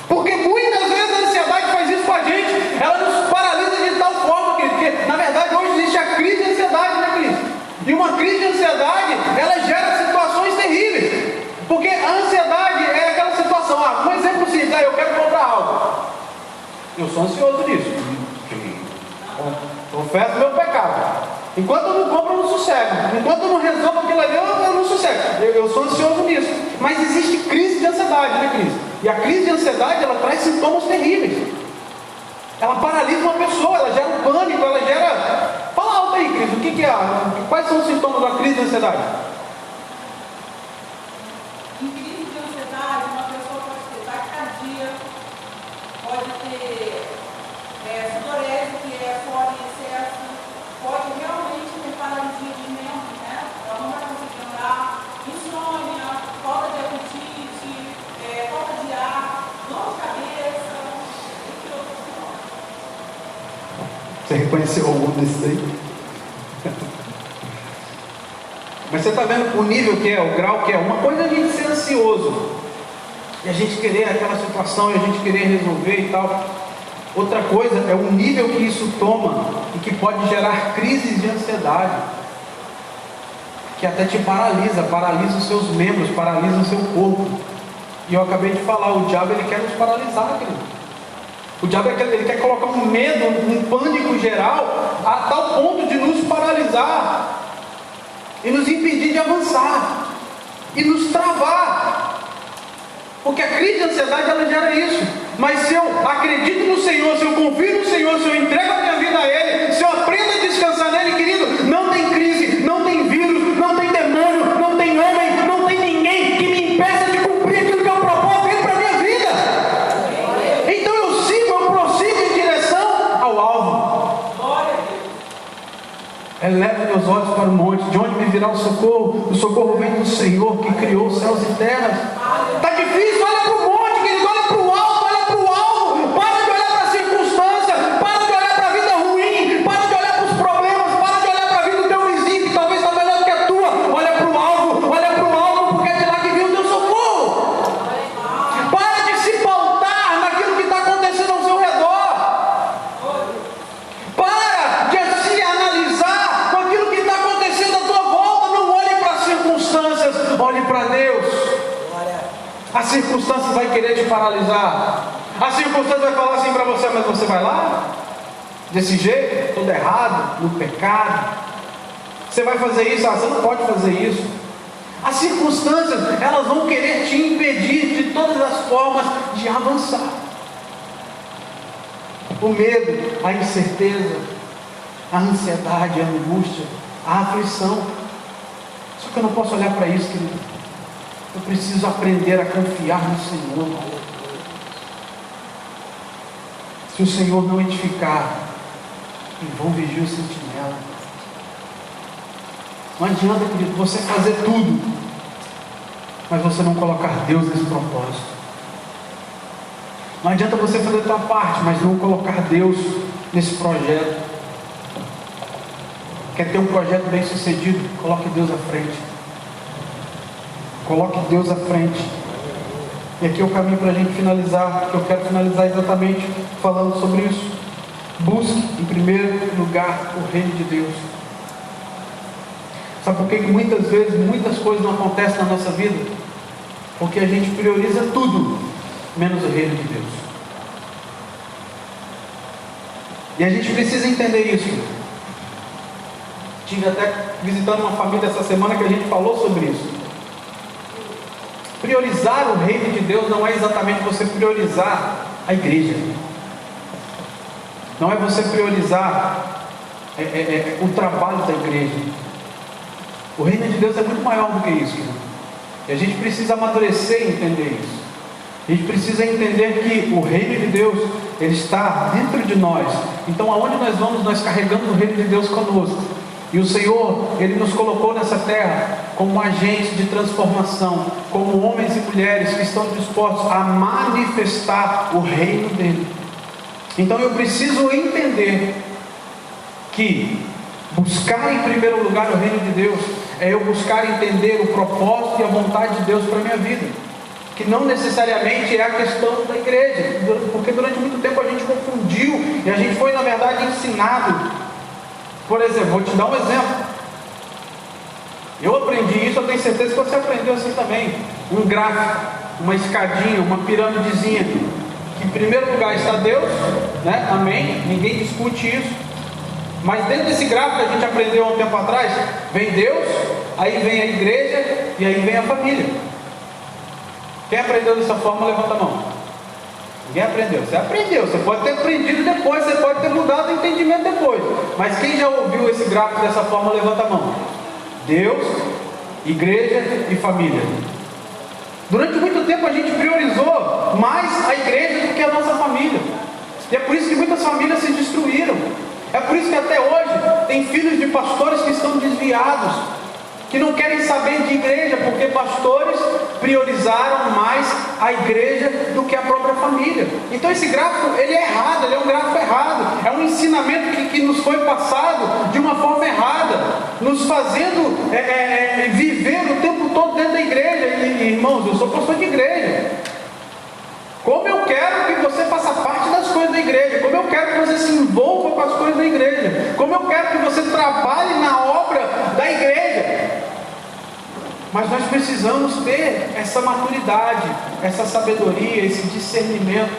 Porque muitas vezes a ansiedade faz isso com a gente. Ela nos paralisa de tal forma que na verdade hoje existe a crise de ansiedade, né, Cristo? E uma crise de ansiedade, ela gera situações terríveis. Porque a ansiedade é aquela situação, um exemplo simples, eu quero comprar algo. Eu sou ansioso nisso. Confesso meu pecado. Enquanto eu não compro, eu não sossego. Enquanto eu não resolvo aquilo ali, eu não sossego. Eu sou ansioso nisso. Mas existe crise de ansiedade, né, Cris? E a crise de ansiedade, ela traz sintomas terríveis. Ela paralisa uma pessoa, ela gera um pânico, ela gera... Fala alto aí, Cris, o que é? Quais são os sintomas da crise de ansiedade? Em crise de ansiedade, uma pessoa pode ter taquicardia, pode ter sudorese, que é fome em excesso, pode realmente ter paralisia de membros, né? Ela não vai conseguir andar, insônia, falta de apetite, falta de ar, dor de cabeça, entre outros sintomas. Você reconheceu algum desses aí? Mas você está vendo o nível que é, o grau que é. Uma coisa é a gente ser ansioso e a gente querer aquela situação e a gente querer resolver e tal. Outra coisa é o nível que isso toma e que pode gerar crises de ansiedade, que até te paralisa os seus membros, paralisa o seu corpo. E eu acabei de falar, o diabo ele quer nos paralisar, querido. O diabo ele quer colocar um medo, um pânico geral, a tal ponto de nos paralisar e nos impedir de avançar e nos travar. Porque a crise de ansiedade ela gera isso. Mas se eu acredito no Senhor, se eu confio no Senhor, se eu entrego a minha vida a Ele, se eu aprendo a descansar nele, querido, não tem crise, não tem vírus, não tem demônio, não tem homem, não tem ninguém que me impeça de cumprir aquilo que eu proponho dentro da minha vida. Então eu prossigo em direção ao alvo. Elevo meus olhos para o monte, de onde me virá o socorro? O socorro vem do Senhor que criou os céus e terras. Está difícil? Olha para o monte, querido, olha para o alto, olha para o alvo. Para de olhar para a circunstância, para de olhar para a vida ruim, para de olhar para os problemas, para de olhar para a vida do teu vizinho, que talvez está melhor do que a tua. Olha para o alvo, porque é de lá que vem o teu socorro. Para de se pautar naquilo que está acontecendo ao seu redor. Para de se analisar com aquilo que está acontecendo à tua volta. Não olhe para as circunstâncias, olhe para Deus. A circunstância vai querer te paralisar. A circunstância vai falar assim para você, mas você vai lá? Desse jeito, todo errado, no pecado. Você vai fazer isso? Você não pode fazer isso. As circunstâncias, elas vão querer te impedir de todas as formas de avançar. O medo, a incerteza, a ansiedade, a angústia, a aflição. Só que eu não posso olhar para isso, querido. Eu preciso aprender a confiar no Senhor. Se o Senhor não edificar, em vão vigia o sentinela. Não adianta, querido, você fazer tudo, mas você não colocar Deus nesse propósito. Não adianta você fazer a tua parte, mas não colocar Deus nesse projeto. Quer ter um projeto bem sucedido? Coloque Deus à frente. Coloque Deus à frente. E aqui é o caminho para a gente finalizar, que eu quero finalizar exatamente falando sobre isso. Busque em primeiro lugar o reino de Deus. Sabe por que muitas vezes muitas coisas não acontecem na nossa vida? Porque a gente prioriza tudo menos o reino de Deus. E a gente precisa entender isso. Estive até visitando uma família essa semana que a gente falou sobre isso. Priorizar o reino de Deus não é exatamente você priorizar a igreja. Não é você priorizar o trabalho da igreja. O reino de Deus é muito maior do que isso. E a gente precisa amadurecer e entender isso. A gente precisa entender que o reino de Deus, ele está dentro de nós. Então aonde nós vamos, nós carregamos o reino de Deus conosco. E o Senhor, Ele nos colocou nessa terra como agentes de transformação, como homens e mulheres que estão dispostos a manifestar o reino dEle. Então eu preciso entender que buscar em primeiro lugar o reino de Deus é eu buscar entender o propósito e a vontade de Deus para a minha vida. Que não necessariamente é a questão da igreja, porque durante muito tempo a gente confundiu e a gente foi na verdade ensinado. Por exemplo, vou te dar um exemplo. Eu aprendi isso, eu tenho certeza que você aprendeu assim também. Um gráfico, uma escadinha, uma pirâmidezinha. Que em primeiro lugar está Deus, né? Amém? Ninguém discute isso. Mas dentro desse gráfico que a gente aprendeu há um tempo atrás, vem Deus, aí vem a igreja e aí vem a família. Quem aprendeu dessa forma, levanta a mão. Ninguém aprendeu. Você aprendeu, você pode ter aprendido depois, você pode ter mudado o entendimento depois. Mas quem já ouviu esse gráfico dessa forma, levanta a mão. Deus, igreja e família. Durante muito tempo a gente priorizou mais a igreja do que a nossa família. E é por isso que muitas famílias se destruíram. É por isso que até hoje tem filhos de pastores que estão desviados, que não querem saber de igreja, porque pastores priorizaram mais a igreja do que a própria família. Então esse gráfico, ele é errado, ele é um gráfico errado, é um ensinamento que nos foi passado de uma forma errada, nos fazendo viver o tempo todo dentro da igreja. E, irmãos, eu sou pastor de igreja. Como eu quero que você faça parte das coisas da igreja, como eu quero que você se envolva com as coisas da igreja, como eu quero que você trabalhe na obra da igreja. Mas nós precisamos ter essa maturidade, essa sabedoria, esse discernimento.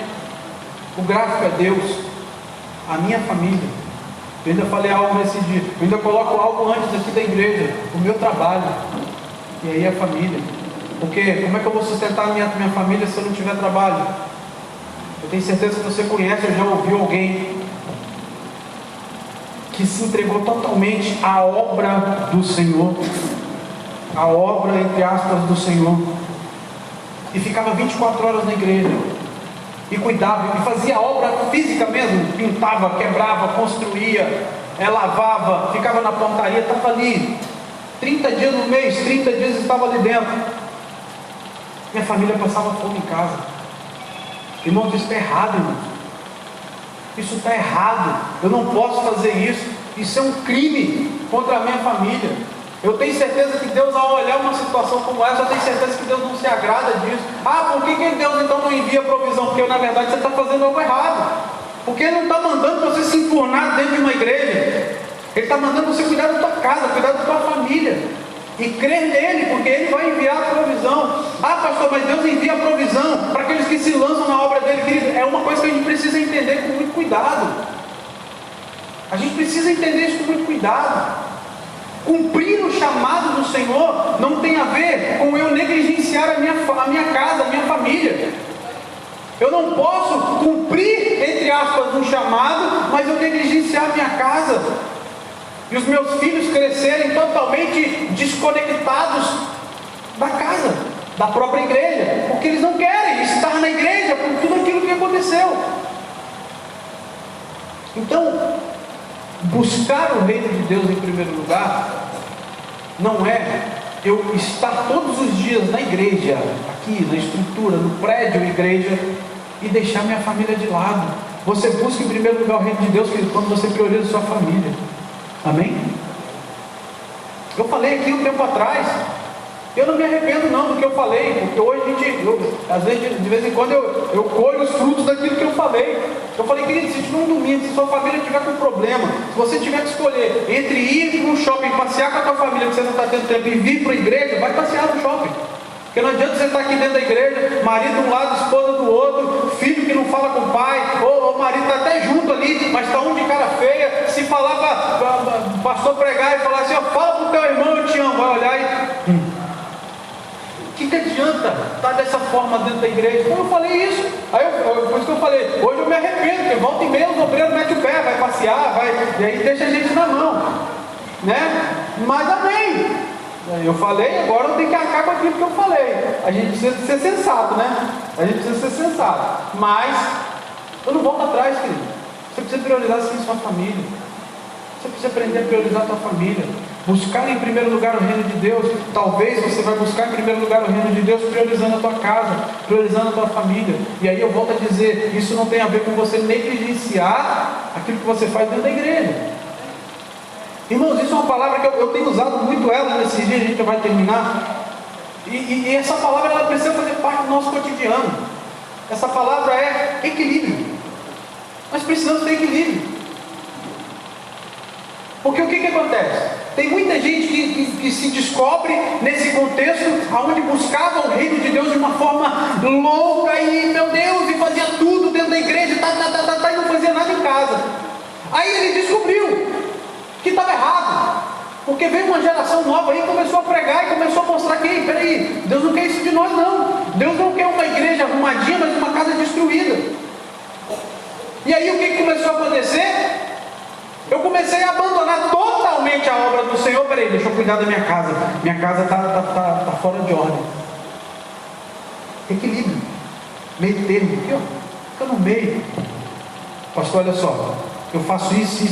O gráfico é Deus, a minha família. Eu ainda falei algo nesse dia, eu ainda coloco algo antes aqui da igreja, o meu trabalho, e aí a família. Porque como é que eu vou sustentar a minha família se eu não tiver trabalho? Eu tenho certeza que você conhece ou já ouviu alguém que se entregou totalmente à obra do Senhor, a obra, entre aspas, do Senhor, e ficava 24 horas na igreja, e cuidava, e fazia obra física mesmo, pintava, quebrava, construía, lavava, ficava na pontaria, estava ali, 30 dias no mês, 30 dias estava ali dentro. Minha família passava fome em casa. Irmãos, isso está errado, irmãos. Isso está errado. Eu não posso fazer isso. Isso é um crime contra a minha família. Eu tenho certeza que Deus, ao olhar uma situação como essa, eu tenho certeza que Deus não se agrada disso. Ah, por que Deus então não envia provisão? Porque na verdade você está fazendo algo errado. Porque Ele não está mandando você se enfurnar dentro de uma igreja. Ele está mandando você cuidar da tua casa, cuidar da tua família. E crer nele, porque Ele vai enviar a provisão. Ah, pastor, mas Deus envia a provisão para aqueles que se lançam na obra dele, querido. É uma coisa que a gente precisa entender com muito cuidado. A gente precisa entender isso com muito cuidado. Cumprir o chamado do Senhor não tem a ver com eu negligenciar a minha casa, a minha família. Eu não posso cumprir, entre aspas, um chamado, mas eu negligenciar a minha casa. E os meus filhos crescerem totalmente desconectados da casa, da própria igreja, porque eles não querem estar na igreja por tudo aquilo que aconteceu. Então, buscar o reino de Deus em primeiro lugar não é eu estar todos os dias na igreja, aqui na estrutura, no prédio igreja, e deixar minha família de lado. Você busca em primeiro lugar o reino de Deus, querido, quando você prioriza a sua família. Amém? Eu falei aqui um tempo atrás, eu não me arrependo não do que eu falei, porque hoje às vezes, de vez em quando eu colho os frutos daquilo que eu falei. Eu falei, querido, se tiver um domingo, se sua família tiver com problema, se você tiver que escolher entre ir para o shopping, passear com a tua família, que você não está tendo tempo, e vir para a igreja, vai passear no shopping. Porque não adianta você estar aqui dentro da igreja, marido de um lado, esposa do outro, filho que não fala com o pai, ou o marido está até junto ali, mas está um de cara feia. Se falar para o pastor pregar e falar assim, ó, fala para o teu irmão, eu te amo, vai olhar e... O que adianta estar dessa forma dentro da igreja? Como eu falei isso, por isso que eu falei, hoje eu me arrependo, porque volta e meia os obreiros metem o pé, vai passear, e aí deixa a gente na mão, né? Mas amém. Eu falei, agora eu tenho que arcar com aquilo que eu falei. A gente precisa ser sensato, né? A gente precisa ser sensato. Mas eu não volto atrás, querido. Você precisa priorizar sim sua família. Você precisa aprender a priorizar a sua família. Buscar em primeiro lugar o reino de Deus. Talvez você vai buscar em primeiro lugar o reino de Deus priorizando a tua casa, priorizando a tua família. E aí eu volto a dizer, isso não tem a ver com você negligenciar aquilo que você faz dentro da igreja. Irmãos, isso é uma palavra que eu tenho usado muito ela nesses dias, a gente vai terminar. E essa palavra ela precisa fazer parte do nosso cotidiano. Essa palavra é equilíbrio. Nós precisamos ter equilíbrio. Porque o que acontece? Tem muita gente que se descobre nesse contexto onde buscava o reino de Deus de uma forma louca e, meu Deus, e fazia tudo dentro da igreja, e não fazia nada em casa. Aí ele descobriu que estava errado, porque veio uma geração nova aí e começou a pregar e começou a mostrar que, peraí, Deus não quer isso de nós não. Deus não quer uma igreja arrumadinha, mas uma casa destruída. E aí o que começou a acontecer? Eu comecei a abandonar totalmente a obra do Senhor. Peraí, deixa eu cuidar da minha casa está fora de ordem. Equilíbrio, meio termo, aqui ó, fica no meio. Pastor, olha só, eu faço isso,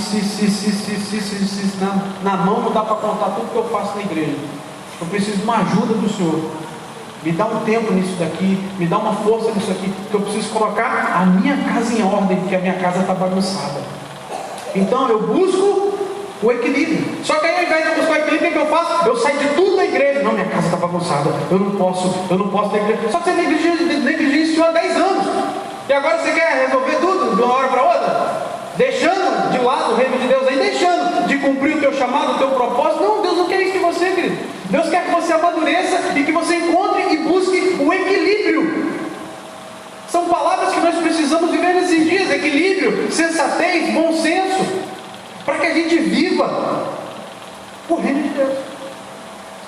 na mão não dá para contar tudo que eu faço na igreja. Eu preciso de uma ajuda do Senhor. Me dá um tempo nisso daqui, me dá uma força nisso aqui, que eu preciso colocar a minha casa em ordem, porque a minha casa está bagunçada. Então eu busco o equilíbrio. Só que aí ao invés de eu buscar o equilíbrio, o que eu faço? Eu saio de tudo da igreja. Não, minha casa está bagunçada, eu não posso da igreja. Só que você negligenciou há 10 anos. E agora você quer resolver tudo de uma hora para outra? Deixando de lado o reino de Deus aí, deixando de cumprir o teu chamado, o teu propósito. Não, Deus não quer isso de você, querido. Deus quer que você amadureça e que você encontre e busque o equilíbrio. São palavras que nós precisamos viver nesses dias: equilíbrio, sensatez, bom senso, para que a gente viva o reino de Deus.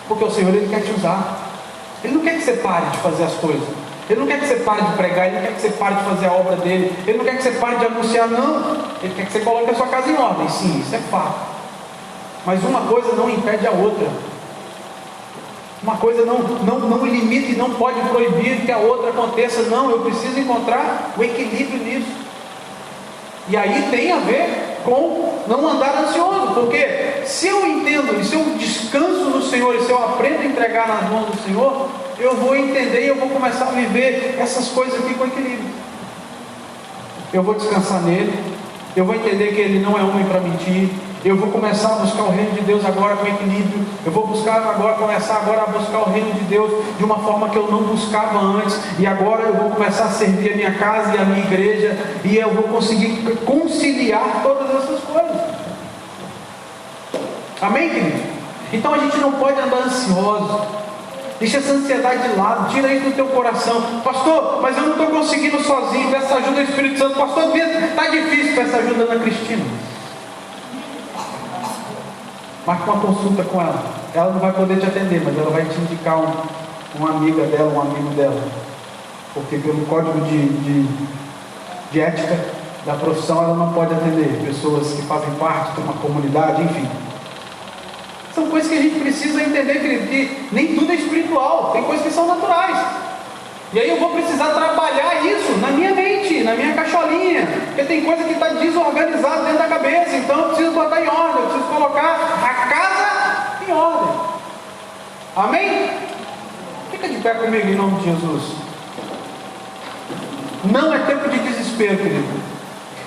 Porque o Senhor, Ele quer te usar. Ele não quer que você pare de fazer as coisas. Ele não quer que você pare de pregar, Ele não quer que você pare de fazer a obra dEle, Ele não quer que você pare de anunciar, não. Ele quer que você coloque a sua casa em ordem, sim, isso é fato. Mas uma coisa não impede a outra. Uma coisa não limita e não pode proibir que a outra aconteça. Não, eu preciso encontrar o equilíbrio nisso. E aí tem a ver com não andar ansioso, porque se eu entendo, e se eu descanso no Senhor, e se eu aprendo a entregar nas mãos do Senhor, eu vou entender e eu vou começar a viver essas coisas aqui com equilíbrio. Eu vou descansar nele, eu vou entender que ele não é homem para mentir, eu vou começar a buscar o reino de Deus agora com equilíbrio, eu vou começar agora a buscar o reino de Deus de uma forma que eu não buscava antes, e agora eu vou começar a servir a minha casa e a minha igreja, e eu vou conseguir conciliar todas essas coisas. Amém, querido? Então a gente não pode andar ansioso. Deixa essa ansiedade de lado, tira isso do teu coração. Pastor, mas eu não estou conseguindo sozinho, peça ajuda do Espírito Santo. Pastor, está difícil, peça ajuda da Cristina. Marque uma consulta com ela. Ela não vai poder te atender, mas ela vai te indicar uma amiga dela, um amigo dela. Porque pelo código de ética da profissão, ela não pode atender pessoas que fazem parte de uma comunidade, enfim. São coisas que a gente precisa entender, querido, que nem tudo é espiritual, tem coisas que são naturais. E aí eu vou precisar trabalhar isso na minha mente, na minha cacholinha, porque tem coisa que está desorganizada dentro da cabeça, então eu preciso botar em ordem, eu preciso colocar a casa em ordem. Amém? Fica de pé comigo em nome de Jesus. Não é tempo de desespero, querido.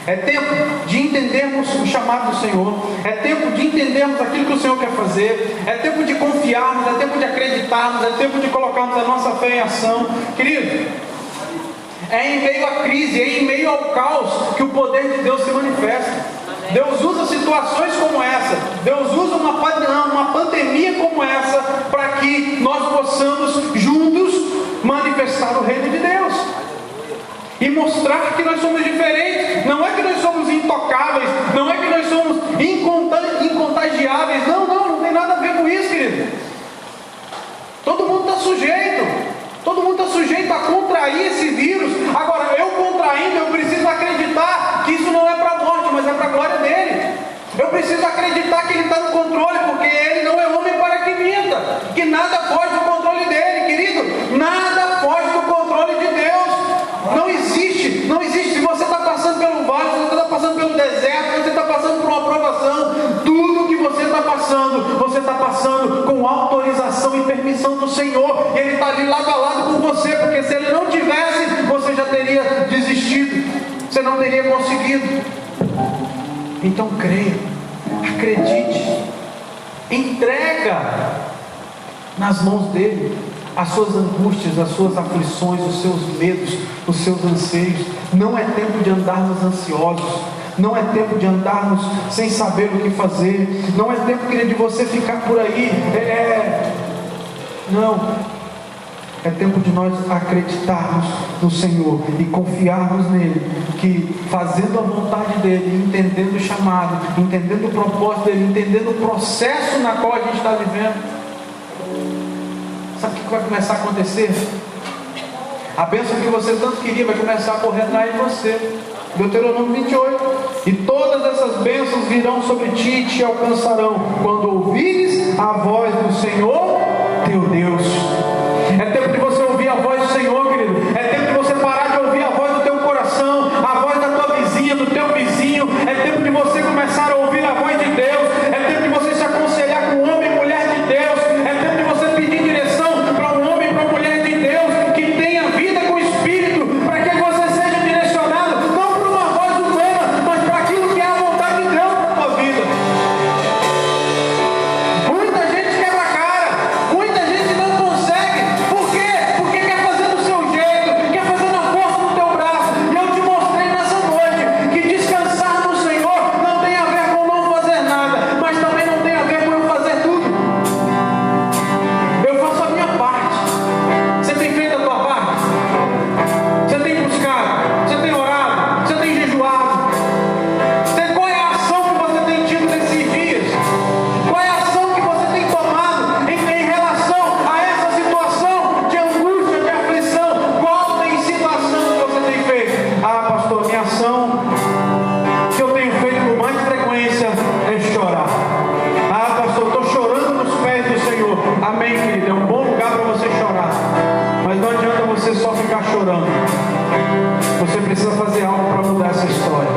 É tempo de entendermos o chamado do Senhor. É tempo de entendermos aquilo que o Senhor quer fazer. É tempo de confiarmos, é tempo de acreditarmos, é tempo de colocarmos a nossa fé em ação. Querido, é em meio à crise, é em meio ao caos que o poder de Deus se manifesta. Deus usa situações como essa, Deus usa uma pandemia como essa, para que nós possamos juntos manifestar o reino de Deus e mostrar que nós somos diferentes. Não é que nós somos intocáveis, não é que nós somos incontagiáveis, não tem nada a ver com isso, querido. Todo mundo está sujeito a contrair esse vírus. Agora, eu contraindo, eu preciso acreditar que isso não é para a morte, mas é para a glória dele. Eu preciso acreditar que ele está no controle, porque ele não é homem para que minta, que nada foge do controle dele, querido. Nada foge do controle de Deus. Não existe. Se você está passando pelo vale, se você está passando pelo deserto, se você está passando por uma provação, tudo que você está passando com autorização e permissão do Senhor. Ele está ali lado a lado com você, porque se ele não tivesse, você já teria desistido, você não teria conseguido. Então creia, acredite, entrega nas mãos dele as suas angústias, as suas aflições, os seus medos, os seus anseios. Não é tempo de andarmos ansiosos, não é tempo de andarmos sem saber o que fazer, não é tempo, querido, de você ficar por aí, não, é tempo de nós acreditarmos no Senhor e confiarmos nele, que fazendo a vontade dele, entendendo o chamado, entendendo o propósito dele, entendendo o processo na qual a gente está vivendo, sabe o que vai começar a acontecer? A bênção que você tanto queria vai começar a correr atrás de você. Deuteronômio 28. E todas essas bênçãos virão sobre ti e te alcançarão quando ouvires a voz do Senhor teu Deus. É tempo de você ouvir a voz do Senhor, querido. É tempo de você parar de ouvir a voz do teu coração, a voz da tua vizinha, do teu vizinho. É tempo de você começar a ouvir a voz de Deus. É tempo de você se aconselhar com o homem e mulher de Deus. É tempo de você pedir direção para um homem e para uma mulher de Deus que tenha vida com o Espírito, para que você seja direcionado não por uma voz humana, mas para aquilo que é a vontade de Deus para a tua vida. Muita gente quebra a cara, muita gente não consegue. Por quê? Porque quer fazer do seu jeito, quer fazer na força do teu braço. E eu te mostrei nessa noite que descansar no Senhor não tem a ver com não fazer nada, mas também não tem a ver com eu fazer tudo. Eu faço a minha parte. Você tem feito a tua parte? Você tem buscado? Você tem orado? Você tem jejuado? Qual é a ação que você tem tido nesses dias? Qual é a ação que você tem tomado em relação a essa situação de angústia, de aflição? Qual tem sido a ação que você tem feito? Ah, pastor, minha ação que eu tenho feito com mais frequência é chorar. Ah, pastor, estou chorando nos pés do Senhor. Amém, querido, é um bom lugar para você chorar, mas não adianta você só ficar chorando. Você precisa fazer algo para mudar essa história.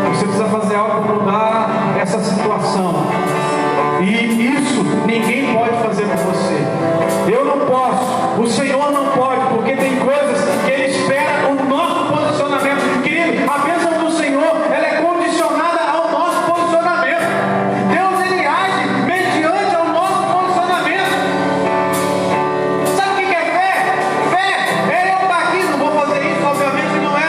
Você precisa fazer algo para mudar essa situação. E isso ninguém pode fazer por você. Eu não posso, o Senhor não pode, porque tem coisas que Ele espera o nosso posicionamento. Querido, a bênção do Senhor, ela é condicionada ao nosso posicionamento. Deus, Ele age mediante ao nosso posicionamento. Sabe o que é fé? Fé é eu estar aqui, não vou fazer isso, obviamente não é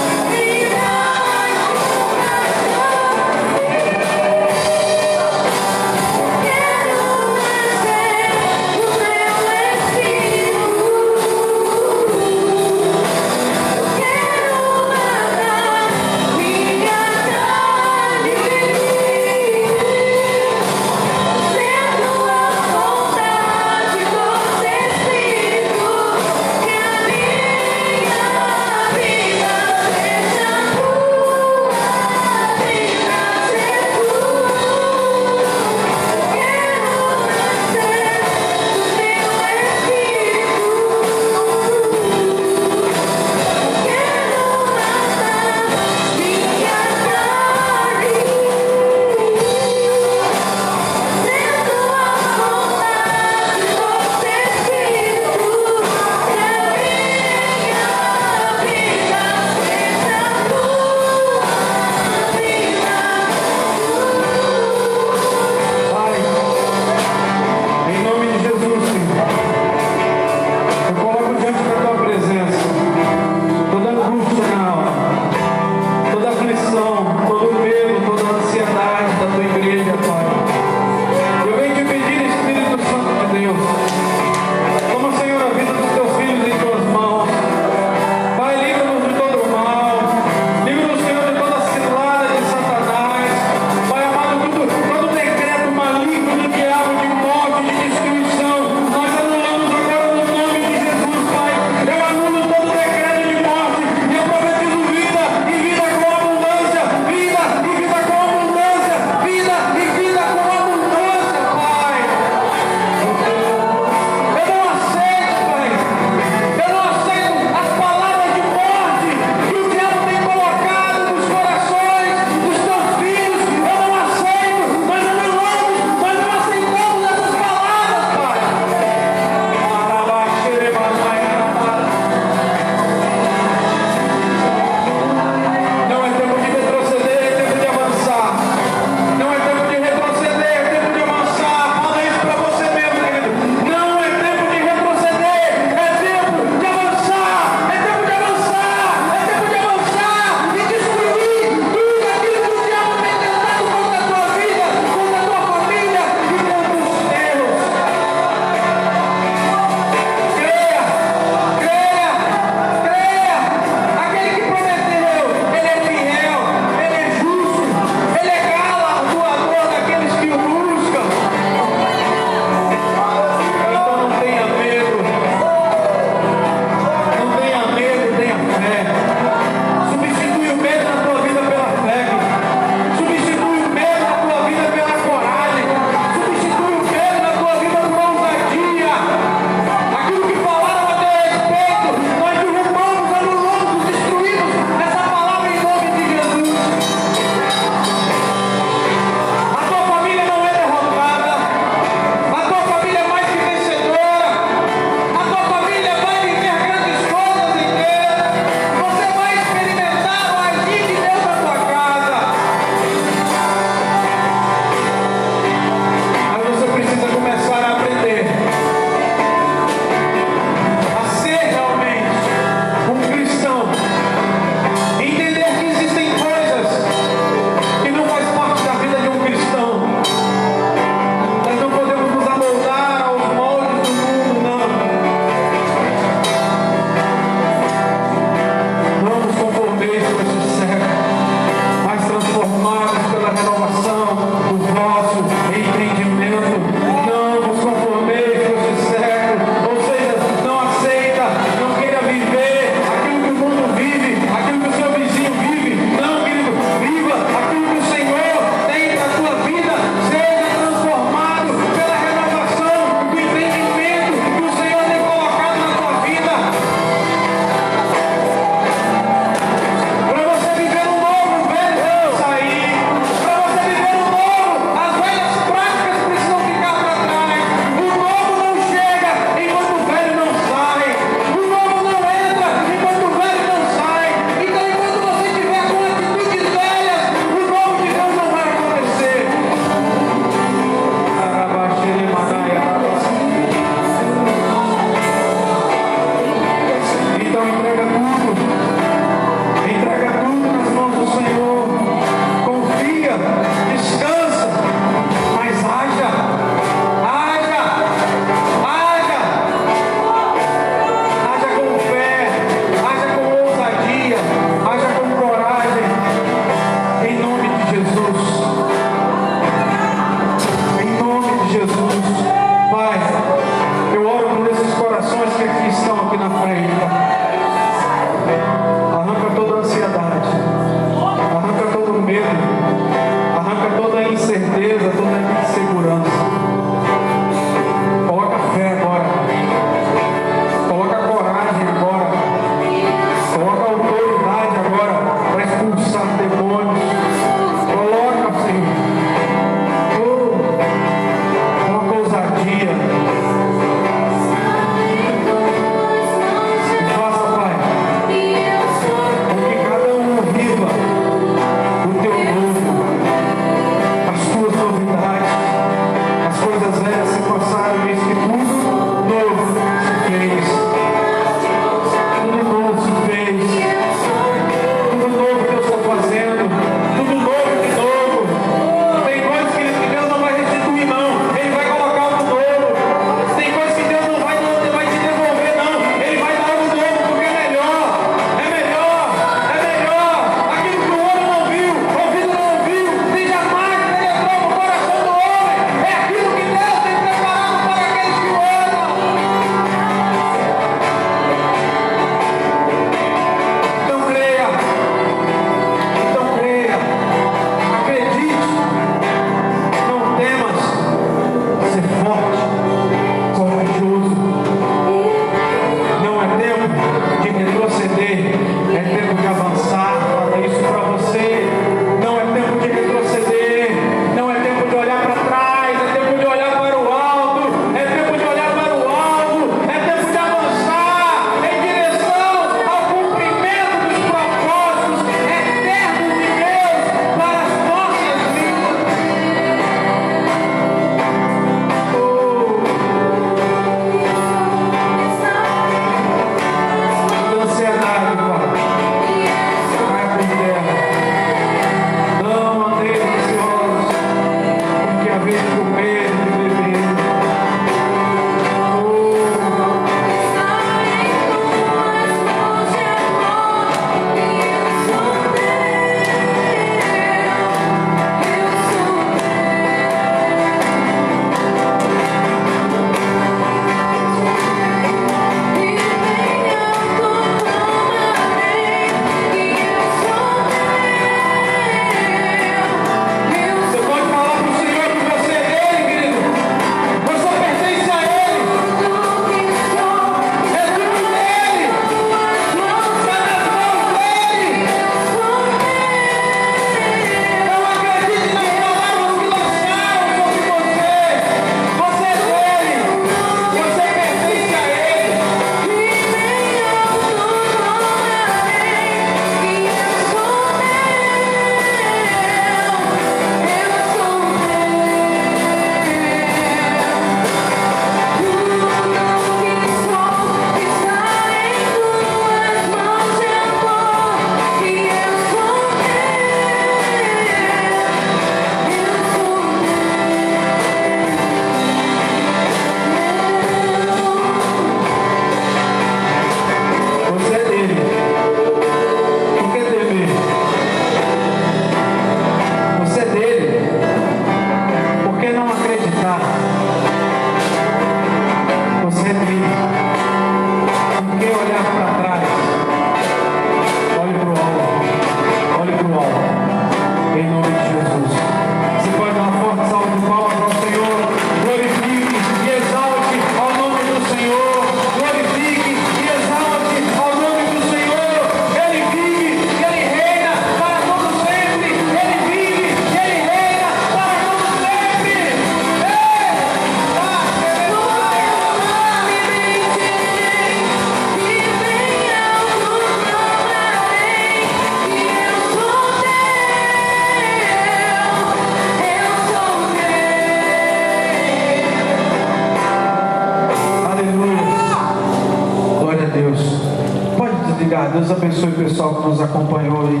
pessoal que nos acompanhou aí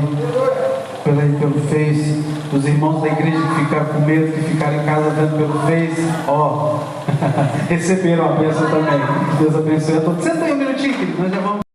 pelo Face, os irmãos da igreja que ficaram com medo, que ficaram em casa vendo pelo Face, ó, receberam a bênção também. Deus abençoe a todos. Senta aí um minutinho, querido, nós já vamos.